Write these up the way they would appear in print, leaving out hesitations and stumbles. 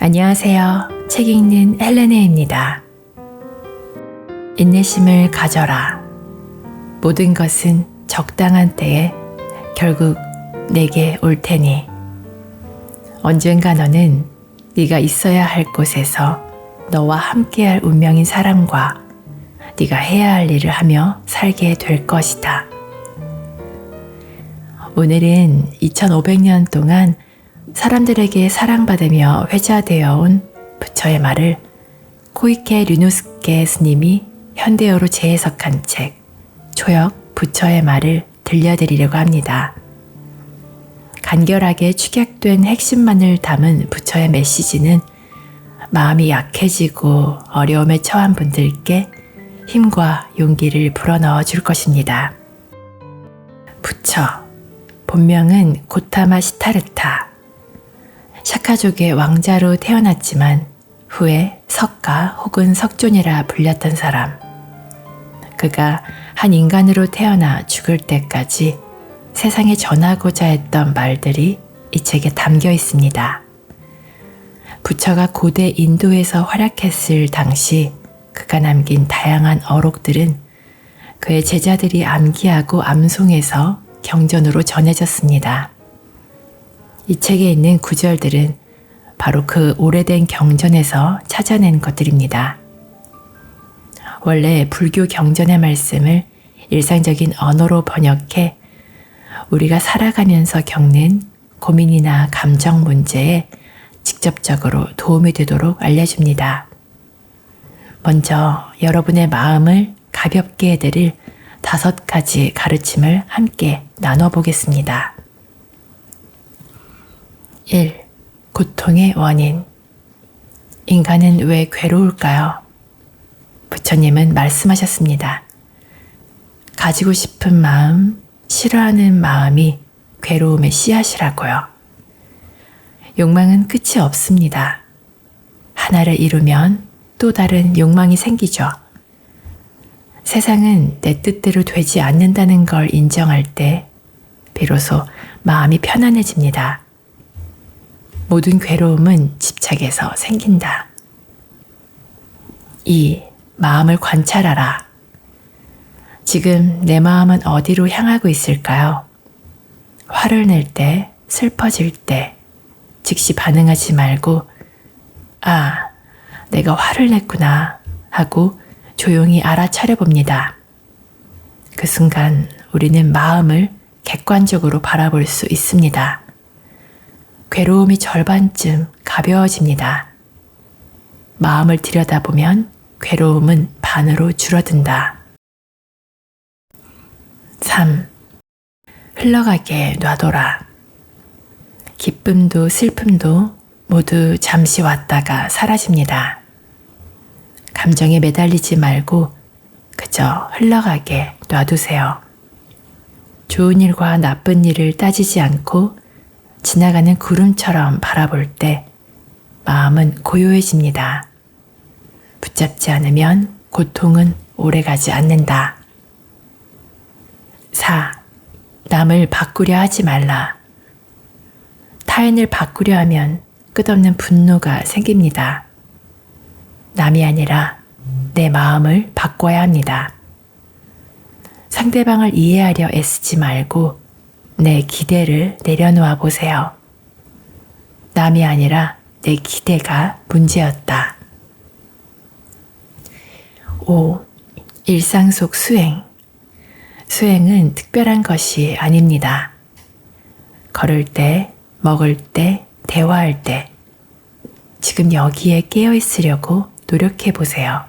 안녕하세요. 책 읽는 헬레네입니다. 인내심을 가져라. 모든 것은 적당한 때에 결국 내게 올 테니. 언젠가 너는 네가 있어야 할 곳에서 너와 함께할 운명인 사람과 네가 해야 할 일을 하며 살게 될 것이다. 오늘은 2500년 동안 사람들에게 사랑받으며 회자되어 온 부처의 말을 코이케 류노스케 스님이 현대어로 재해석한 책 초역 부처의 말을 들려드리려고 합니다. 간결하게 축약된 핵심만을 담은 부처의 메시지는 마음이 약해지고 어려움에 처한 분들께 힘과 용기를 불어넣어 줄 것입니다. 부처, 본명은 고타마 시타르타. 샤카족의 왕자로 태어났지만 후에 석가 혹은 석존이라 불렸던 사람. 그가 한 인간으로 태어나 죽을 때까지 세상에 전하고자 했던 말들이 이 책에 담겨 있습니다. 부처가 고대 인도에서 활약했을 당시 그가 남긴 다양한 어록들은 그의 제자들이 암기하고 암송해서 경전으로 전해졌습니다. 이 책에 있는 구절들은 바로 그 오래된 경전에서 찾아낸 것들입니다. 원래 불교 경전의 말씀을 일상적인 언어로 번역해 우리가 살아가면서 겪는 고민이나 감정 문제에 직접적으로 도움이 되도록 알려줍니다. 먼저 여러분의 마음을 가볍게 해드릴 5가지 가르침을 함께 나눠보겠습니다. 1. 고통의 원인. 인간은 왜 괴로울까요? 부처님은 말씀하셨습니다. 가지고 싶은 마음, 싫어하는 마음이 괴로움의 씨앗이라고요. 욕망은 끝이 없습니다. 하나를 이루면 또 다른 욕망이 생기죠. 세상은 내 뜻대로 되지 않는다는 걸 인정할 때 비로소 마음이 편안해집니다. 모든 괴로움은 집착에서 생긴다. 2. 마음을 관찰하라. 지금 내 마음은 어디로 향하고 있을까요? 화를 낼 때, 슬퍼질 때, 즉시 반응하지 말고 아, 내가 화를 냈구나 하고 조용히 알아차려 봅니다. 그 순간 우리는 마음을 객관적으로 바라볼 수 있습니다. 괴로움이 절반쯤 가벼워집니다. 마음을 들여다보면 괴로움은 반으로 줄어든다. 3. 흘러가게 놔둬라. 기쁨도 슬픔도 모두 잠시 왔다가 사라집니다. 감정에 매달리지 말고 그저 흘러가게 놔두세요. 좋은 일과 나쁜 일을 따지지 않고 지나가는 구름처럼 바라볼 때 마음은 고요해집니다. 붙잡지 않으면 고통은 오래가지 않는다. 4. 남을 바꾸려 하지 말라. 타인을 바꾸려 하면 끝없는 분노가 생깁니다. 남이 아니라 내 마음을 바꿔야 합니다. 상대방을 이해하려 애쓰지 말고 내 기대를 내려놓아 보세요. 남이 아니라 내 기대가 문제였다. 5. 일상 속 수행. 수행은 특별한 것이 아닙니다. 걸을 때, 먹을 때, 대화할 때, 지금 여기에 깨어 있으려고 노력해 보세요.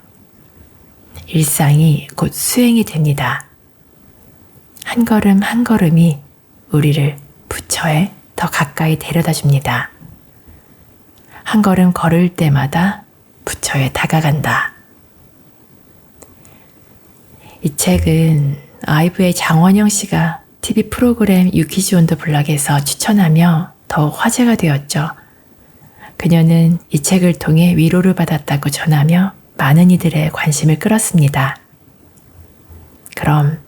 일상이 곧 수행이 됩니다. 한 걸음 한 걸음이 우리를 부처에 더 가까이 데려다 줍니다. 한 걸음 걸을 때마다 부처에 다가간다. 이 책은 아이브의 장원영 씨가 TV 프로그램 유키즈 온 더 블락에서 추천하며 더욱 화제가 되었죠. 그녀는 이 책을 통해 위로를 받았다고 전하며 많은 이들의 관심을 끌었습니다. 그럼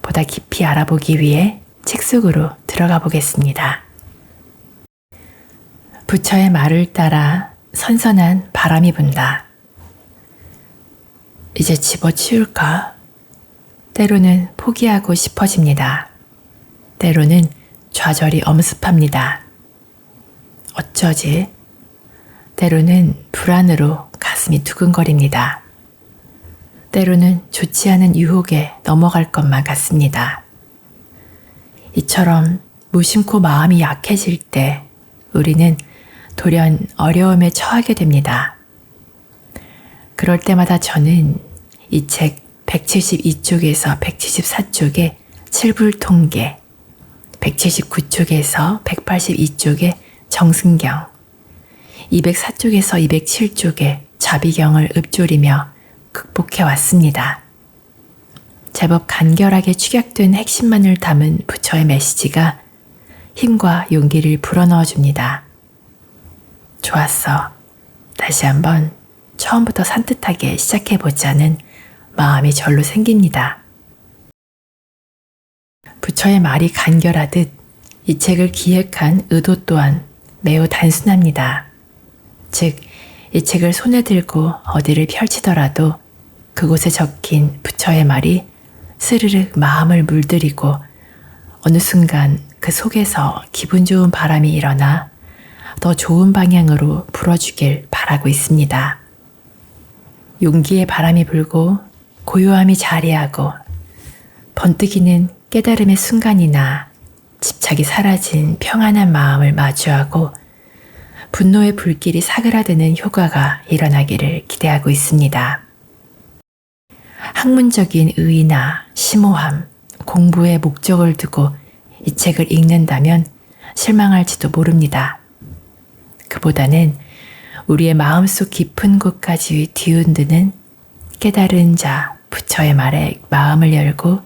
보다 깊이 알아보기 위해 책 속으로 들어가 보겠습니다. 부처의 말을 따라 선선한 바람이 분다. 이제 집어치울까? 때로는 포기하고 싶어집니다. 때로는 좌절이 엄습합니다. 어쩌지? 때로는 불안으로 가슴이 두근거립니다. 때로는 좋지 않은 유혹에 넘어갈 것만 같습니다. 이처럼 무심코 마음이 약해질 때 우리는 돌연 어려움에 처하게 됩니다. 그럴 때마다 저는 이 책 172쪽에서 174쪽의 칠불통계, 179쪽에서 182쪽의 정승경, 204쪽에서 207쪽의 자비경을 읊조리며 극복해 왔습니다. 제법 간결하게 축약된 핵심만을 담은 부처의 메시지가 힘과 용기를 불어넣어 줍니다. 좋았어. 다시 한번 처음부터 산뜻하게 시작해보자는 마음이 절로 생깁니다. 부처의 말이 간결하듯 이 책을 기획한 의도 또한 매우 단순합니다. 즉, 이 책을 손에 들고 어디를 펼치더라도 그곳에 적힌 부처의 말이 스르륵 마음을 물들이고 어느 순간 그 속에서 기분 좋은 바람이 일어나 더 좋은 방향으로 불어주길 바라고 있습니다. 용기의 바람이 불고 고요함이 자리하고 번뜩이는 깨달음의 순간이나 집착이 사라진 평안한 마음을 마주하고 분노의 불길이 사그라드는 효과가 일어나기를 기대하고 있습니다. 학문적인 의의나 심오함, 공부의 목적을 두고 이 책을 읽는다면 실망할지도 모릅니다. 그보다는 우리의 마음속 깊은 곳까지 뒤흔드는 깨달은 자 부처의 말에 마음을 열고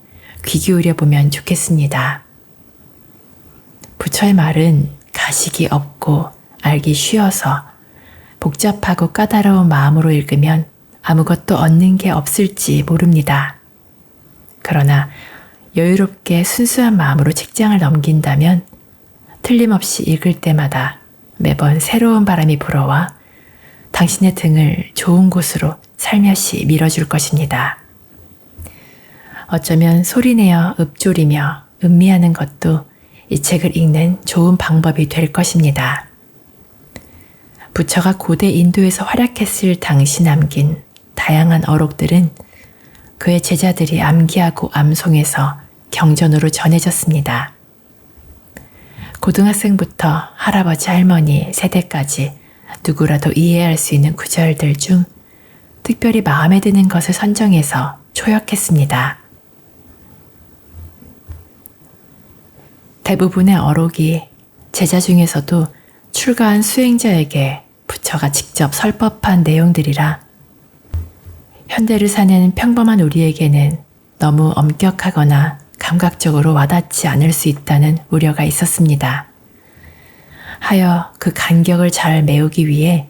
귀 기울여 보면 좋겠습니다. 부처의 말은 가식이 없고 알기 쉬워서 복잡하고 까다로운 마음으로 읽으면 아무것도 얻는 게 없을지 모릅니다. 그러나 여유롭게 순수한 마음으로 책장을 넘긴다면 틀림없이 읽을 때마다 매번 새로운 바람이 불어와 당신의 등을 좋은 곳으로 살며시 밀어줄 것입니다. 어쩌면 소리내어 읊조리며 음미하는 것도 이 책을 읽는 좋은 방법이 될 것입니다. 부처가 고대 인도에서 활약했을 당시 남긴 다양한 어록들은 그의 제자들이 암기하고 암송해서 경전으로 전해졌습니다. 고등학생부터 할아버지 할머니 세대까지 누구라도 이해할 수 있는 구절들 중 특별히 마음에 드는 것을 선정해서 초역했습니다. 대부분의 어록이 제자 중에서도 출가한 수행자에게 부처가 직접 설법한 내용들이라 현대를 사는 평범한 우리에게는 너무 엄격하거나 감각적으로 와닿지 않을 수 있다는 우려가 있었습니다. 하여 그 간격을 잘 메우기 위해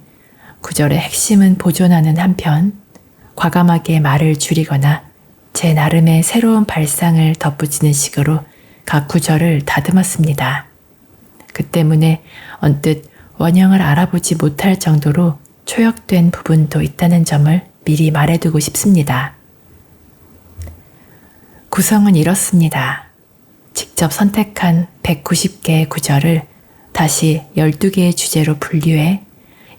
구절의 핵심은 보존하는 한편 과감하게 말을 줄이거나 제 나름의 새로운 발상을 덧붙이는 식으로 각 구절을 다듬었습니다. 그 때문에 언뜻 원형을 알아보지 못할 정도로 초역된 부분도 있다는 점을 미리 말해두고 싶습니다. 구성은 이렇습니다. 직접 선택한 190개의 구절을 다시 12개의 주제로 분류해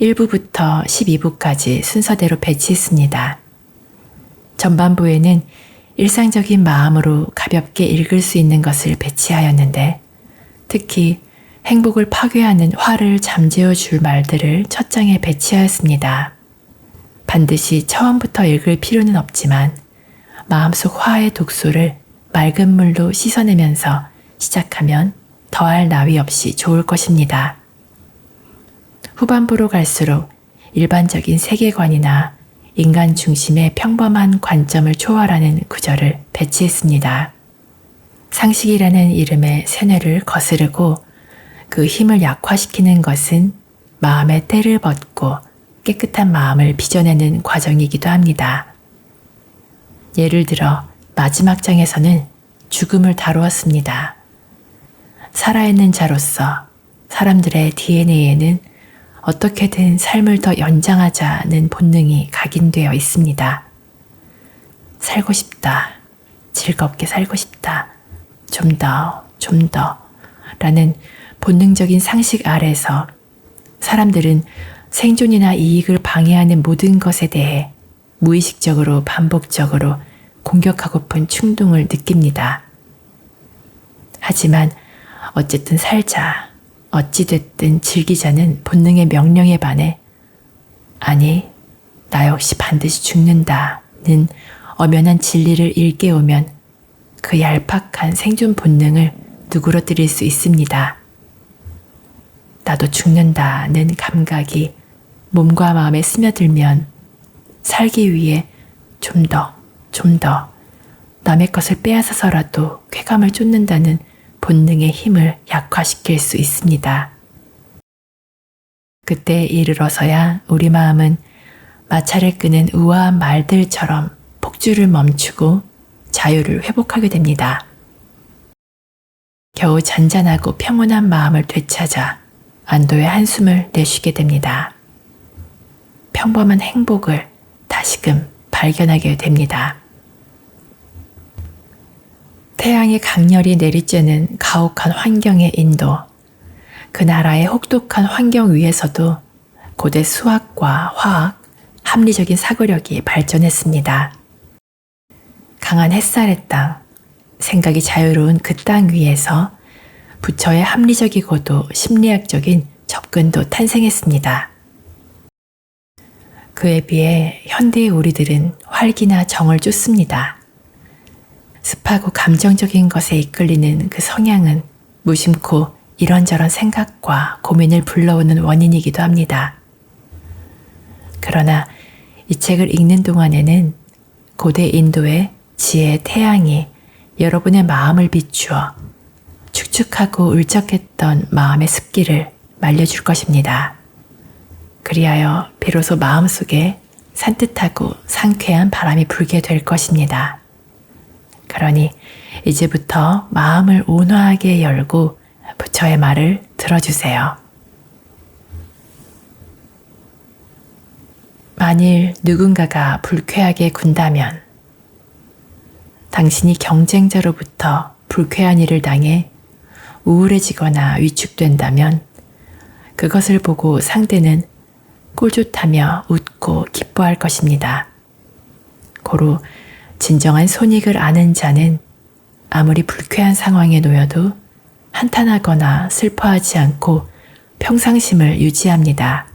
1부부터 12부까지 순서대로 배치했습니다. 전반부에는 일상적인 마음으로 가볍게 읽을 수 있는 것을 배치하였는데 특히 행복을 파괴하는 화를 잠재워 줄 말들을 첫 장에 배치하였습니다. 반드시 처음부터 읽을 필요는 없지만 마음속 화의 독소를 맑은 물로 씻어내면서 시작하면 더할 나위 없이 좋을 것입니다. 후반부로 갈수록 일반적인 세계관이나 인간 중심의 평범한 관점을 초월하는 구절을 배치했습니다. 상식이라는 이름의 세뇌를 거스르고 그 힘을 약화시키는 것은 마음의 때를 벗고 깨끗한 마음을 빚어내는 과정이기도 합니다. 예를 들어 마지막 장에서는 죽음을 다루었습니다. 살아있는 자로서 사람들의 DNA에는 어떻게든 삶을 더 연장하자는 본능이 각인되어 있습니다. 살고 싶다. 즐겁게 살고 싶다. 좀 더 라는 본능적인 상식 아래서 사람들은 생존이나 이익을 방해하는 모든 것에 대해 무의식적으로 반복적으로 공격하고픈 충동을 느낍니다. 하지만 어쨌든 살자, 어찌됐든 즐기자는 본능의 명령에 반해 아니, 나 역시 반드시 죽는다는 엄연한 진리를 일깨우면 그 얄팍한 생존 본능을 누그러뜨릴 수 있습니다. 나도 죽는다는 감각이 몸과 마음에 스며들면 살기 위해 좀 더 남의 것을 빼앗아서라도 쾌감을 쫓는다는 본능의 힘을 약화시킬 수 있습니다. 그때 이르러서야 우리 마음은 마찰을 끄는 우아한 말들처럼 폭주를 멈추고 자유를 회복하게 됩니다. 겨우 잔잔하고 평온한 마음을 되찾아 안도의 한숨을 내쉬게 됩니다. 평범한 행복을 다시금 발견하게 됩니다. 태양이 강렬히 내리쬐는 가혹한 환경의 인도, 그 나라의 혹독한 환경 위에서도 고대 수학과 화학, 합리적인 사고력이 발전했습니다. 강한 햇살의 땅, 생각이 자유로운 그 땅 위에서 부처의 합리적이고도 심리학적인 접근도 탄생했습니다. 그에 비해 현대의 우리들은 활기나 정을 쫓습니다. 습하고 감정적인 것에 이끌리는 그 성향은 무심코 이런저런 생각과 고민을 불러오는 원인이기도 합니다. 그러나 이 책을 읽는 동안에는 고대 인도의 지혜의 태양이 여러분의 마음을 비추어 축축하고 울적했던 마음의 습기를 말려줄 것입니다. 그리하여 비로소 마음속에 산뜻하고 상쾌한 바람이 불게 될 것입니다. 그러니 이제부터 마음을 온화하게 열고 부처의 말을 들어주세요. 만일 누군가가 불쾌하게 군다면 당신이 경쟁자로부터 불쾌한 일을 당해 우울해지거나 위축된다면 그것을 보고 상대는 꼴좋다며 웃고 기뻐할 것입니다. 고로 진정한 손익을 아는 자는 아무리 불쾌한 상황에 놓여도 한탄하거나 슬퍼하지 않고 평상심을 유지합니다.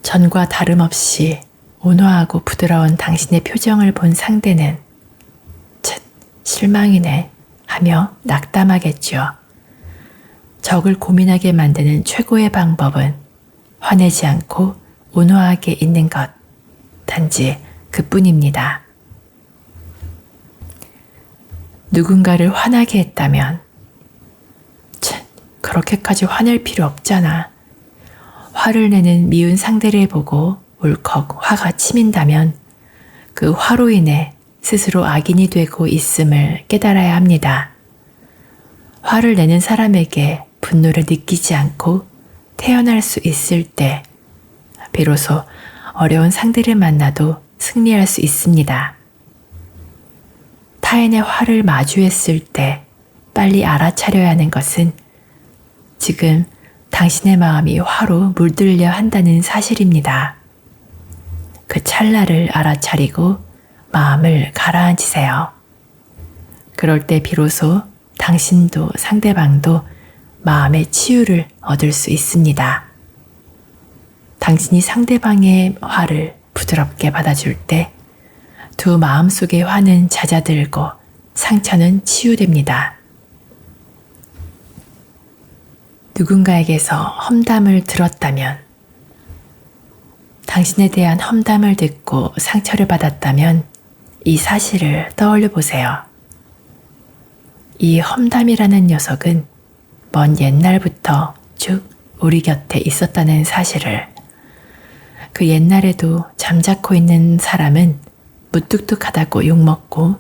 전과 다름없이 온화하고 부드러운 당신의 표정을 본 상대는 쳇, 실망이네 하며 낙담하겠죠. 적을 고민하게 만드는 최고의 방법은 화내지 않고 온화하게 있는 것, 단지 그뿐입니다. 누군가를 화나게 했다면 그렇게까지 화낼 필요 없잖아. 화를 내는 미운 상대를 보고 울컥 화가 치민다면 그 화로 인해 스스로 악인이 되고 있음을 깨달아야 합니다. 화를 내는 사람에게 분노를 느끼지 않고 태어날 수 있을 때 비로소 어려운 상대를 만나도 승리할 수 있습니다. 타인의 화를 마주했을 때 빨리 알아차려야 하는 것은 지금 당신의 마음이 화로 물들려 한다는 사실입니다. 그 찰나를 알아차리고 마음을 가라앉히세요. 그럴 때 비로소 당신도 상대방도 마음의 치유를 얻을 수 있습니다. 당신이 상대방의 화를 부드럽게 받아줄 때 두 마음속의 화는 잦아들고 상처는 치유됩니다. 누군가에게서 험담을 들었다면, 당신에 대한 험담을 듣고 상처를 받았다면 이 사실을 떠올려 보세요. 이 험담이라는 녀석은 먼 옛날부터 쭉 우리 곁에 있었다는 사실을, 그 옛날에도 잠자코 있는 사람은 무뚝뚝하다고 욕먹고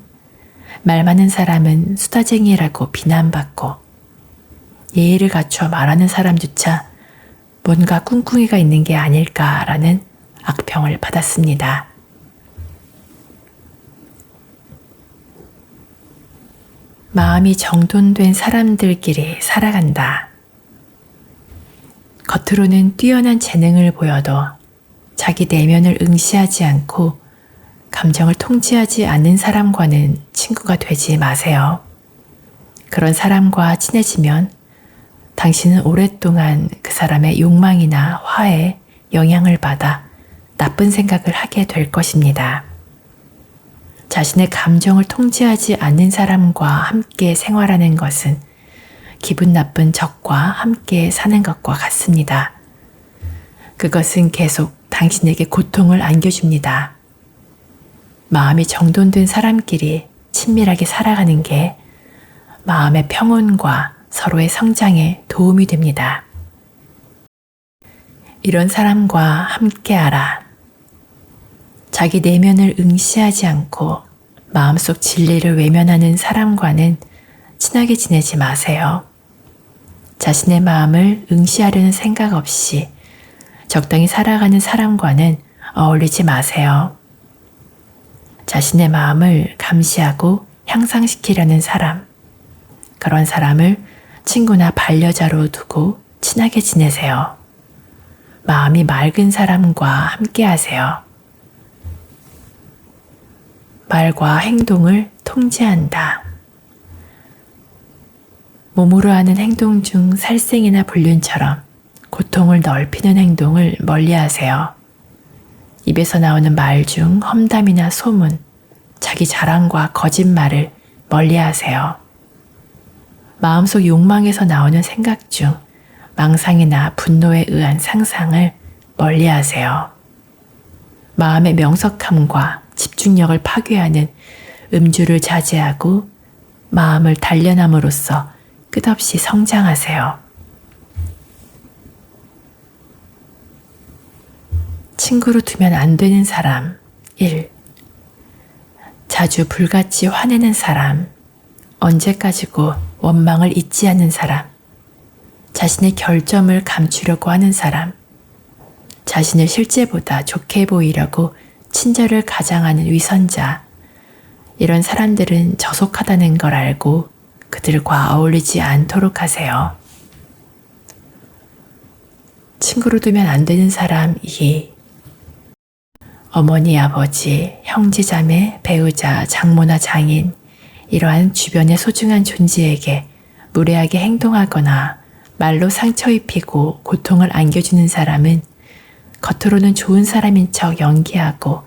말 많은 사람은 수다쟁이라고 비난받고 예의를 갖춰 말하는 사람조차 뭔가 꿍꿍이가 있는 게 아닐까라는 악평을 받았습니다. 마음이 정돈된 사람들끼리 살아간다. 겉으로는 뛰어난 재능을 보여도 자기 내면을 응시하지 않고 감정을 통제하지 않는 사람과는 친구가 되지 마세요. 그런 사람과 친해지면 당신은 오랫동안 그 사람의 욕망이나 화에 영향을 받아 나쁜 생각을 하게 될 것입니다. 자신의 감정을 통제하지 않는 사람과 함께 생활하는 것은 기분 나쁜 적과 함께 사는 것과 같습니다. 그것은 계속 당신에게 고통을 안겨줍니다. 마음이 정돈된 사람끼리 친밀하게 살아가는 게 마음의 평온과 서로의 성장에 도움이 됩니다. 이런 사람과 함께하라. 자기 내면을 응시하지 않고 마음속 진리를 외면하는 사람과는 친하게 지내지 마세요. 자신의 마음을 응시하려는 생각 없이 적당히 살아가는 사람과는 어울리지 마세요. 자신의 마음을 감시하고 향상시키려는 사람, 그런 사람을 친구나 반려자로 두고 친하게 지내세요. 마음이 맑은 사람과 함께 하세요. 말과 행동을 통제한다. 몸으로 하는 행동 중 살생이나 불륜처럼 고통을 넓히는 행동을 멀리하세요. 입에서 나오는 말 중 험담이나 소문, 자기 자랑과 거짓말을 멀리하세요. 마음속 욕망에서 나오는 생각 중 망상이나 분노에 의한 상상을 멀리하세요. 마음의 명석함과 집중력을 파괴하는 음주를 자제하고 마음을 단련함으로써 끝없이 성장하세요. 친구로 두면 안 되는 사람 1. 자주 불같이 화내는 사람, 언제까지고 원망을 잊지 않는 사람, 자신의 결점을 감추려고 하는 사람, 자신을 실제보다 좋게 보이려고 친절을 가장하는 위선자, 이런 사람들은 저속하다는 걸 알고 그들과 어울리지 않도록 하세요. 친구로 두면 안 되는 사람 2. 어머니, 아버지, 형제, 자매, 배우자, 장모나 장인, 이러한 주변의 소중한 존재에게 무례하게 행동하거나 말로 상처 입히고 고통을 안겨주는 사람은 겉으로는 좋은 사람인 척 연기하고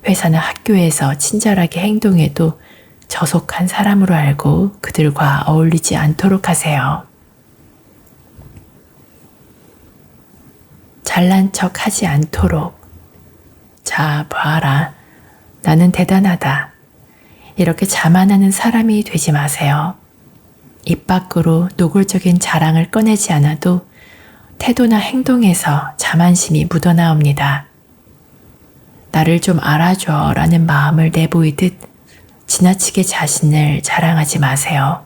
회사나 학교에서 친절하게 행동해도 저속한 사람으로 알고 그들과 어울리지 않도록 하세요. 잘난 척 하지 않도록. 자, 봐라. 나는 대단하다. 이렇게 자만하는 사람이 되지 마세요. 입 밖으로 노골적인 자랑을 꺼내지 않아도 태도나 행동에서 자만심이 묻어나옵니다. 나를 좀 알아줘 라는 마음을 내보이듯 지나치게 자신을 자랑하지 마세요.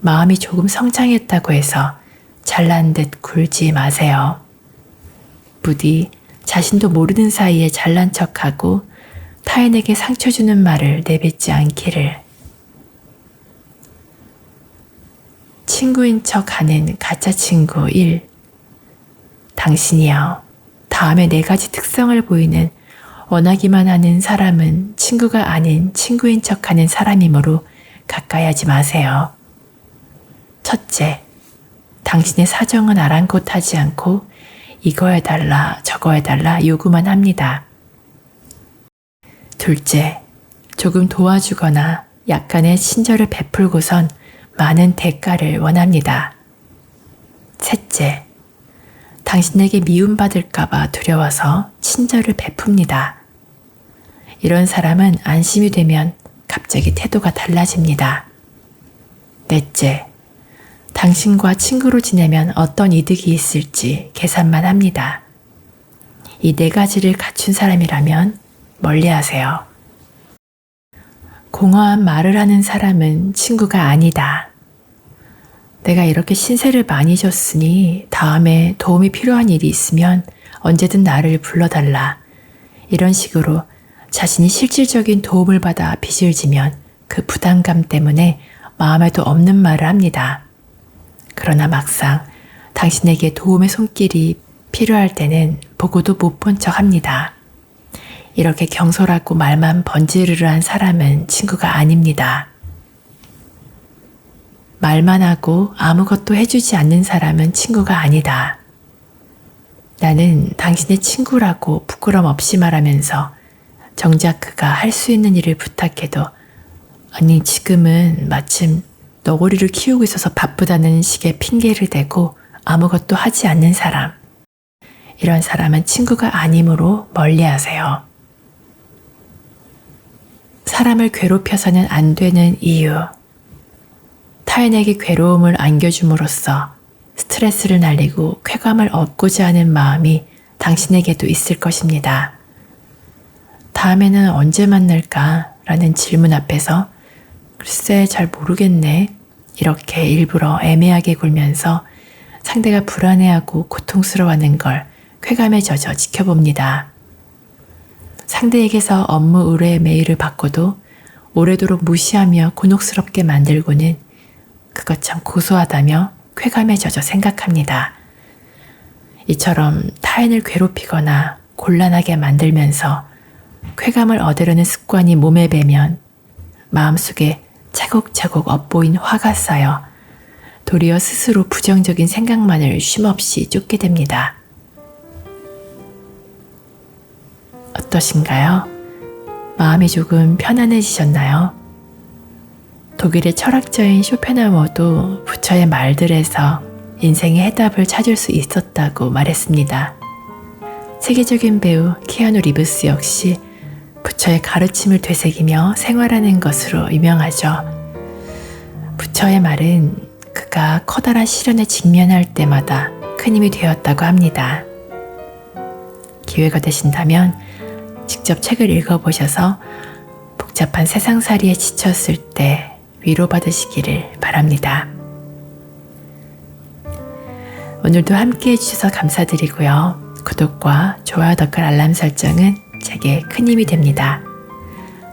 마음이 조금 성장했다고 해서 잘난 듯 굴지 마세요. 부디 자신도 모르는 사이에 잘난 척하고 타인에게 상처 주는 말을 내뱉지 않기를. 친구인 척 하는 가짜 친구 1. 당신이요. 다음에 4가지 특성을 보이는 원하기만 하는 사람은 친구가 아닌 친구인 척 하는 사람이므로 가까이 하지 마세요. 첫째, 당신의 사정은 아랑곳하지 않고 이거 해달라 저거 해달라 요구만 합니다. 둘째, 조금 도와주거나 약간의 친절을 베풀고선 많은 대가를 원합니다. 셋째, 당신에게 미움받을까봐 두려워서 친절을 베풉니다. 이런 사람은 안심이 되면 갑자기 태도가 달라집니다. 넷째, 당신과 친구로 지내면 어떤 이득이 있을지 계산만 합니다. 이 4가지를 갖춘 사람이라면 멀리하세요. 공허한 말을 하는 사람은 친구가 아니다. 내가 이렇게 신세를 많이 졌으니 다음에 도움이 필요한 일이 있으면 언제든 나를 불러달라. 이런 식으로 자신이 실질적인 도움을 받아 빚을 지면 그 부담감 때문에 마음에도 없는 말을 합니다. 그러나 막상 당신에게 도움의 손길이 필요할 때는 보고도 못 본 척 합니다. 이렇게 경솔하고 말만 번지르르한 사람은 친구가 아닙니다. 말만 하고 아무것도 해주지 않는 사람은 친구가 아니다. 나는 당신의 친구라고 부끄럼 없이 말하면서 정작 그가 할 수 있는 일을 부탁해도 아니 지금은 마침 너구리를 키우고 있어서 바쁘다는 식의 핑계를 대고 아무것도 하지 않는 사람. 이런 사람은 친구가 아니므로 멀리하세요. 사람을 괴롭혀서는 안 되는 이유. 타인에게 괴로움을 안겨줌으로써 스트레스를 날리고 쾌감을 얻고자 하는 마음이 당신에게도 있을 것입니다. 다음에는 언제 만날까? 라는 질문 앞에서 글쎄 잘 모르겠네. 이렇게 일부러 애매하게 굴면서 상대가 불안해하고 고통스러워하는 걸 쾌감에 젖어 지켜봅니다. 상대에게서 업무 의뢰 메일을 받고도 오래도록 무시하며 곤혹스럽게 만들고는 그것 참 고소하다며 쾌감에 젖어 생각합니다. 이처럼 타인을 괴롭히거나 곤란하게 만들면서 쾌감을 얻으려는 습관이 몸에 배면 마음속에 차곡차곡 엿보인 화가 쌓여 도리어 스스로 부정적인 생각만을 쉼없이 쫓게 됩니다. 어떠신가요? 마음이 조금 편안해지셨나요? 독일의 철학자인 쇼펜하우어도 부처의 말들에서 인생의 해답을 찾을 수 있었다고 말했습니다. 세계적인 배우 키아누 리브스 역시 부처의 가르침을 되새기며 생활하는 것으로 유명하죠. 부처의 말은 그가 커다란 시련에 직면할 때마다 큰 힘이 되었다고 합니다. 기회가 되신다면 직접 책을 읽어보셔서 복잡한 세상살이에 지쳤을 때 위로받으시기를 바랍니다. 오늘도 함께 해주셔서 감사드리고요. 구독과 좋아요, 댓글, 알람 설정은 제게 큰 힘이 됩니다.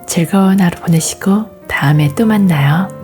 즐거운 하루 보내시고 다음에 또 만나요.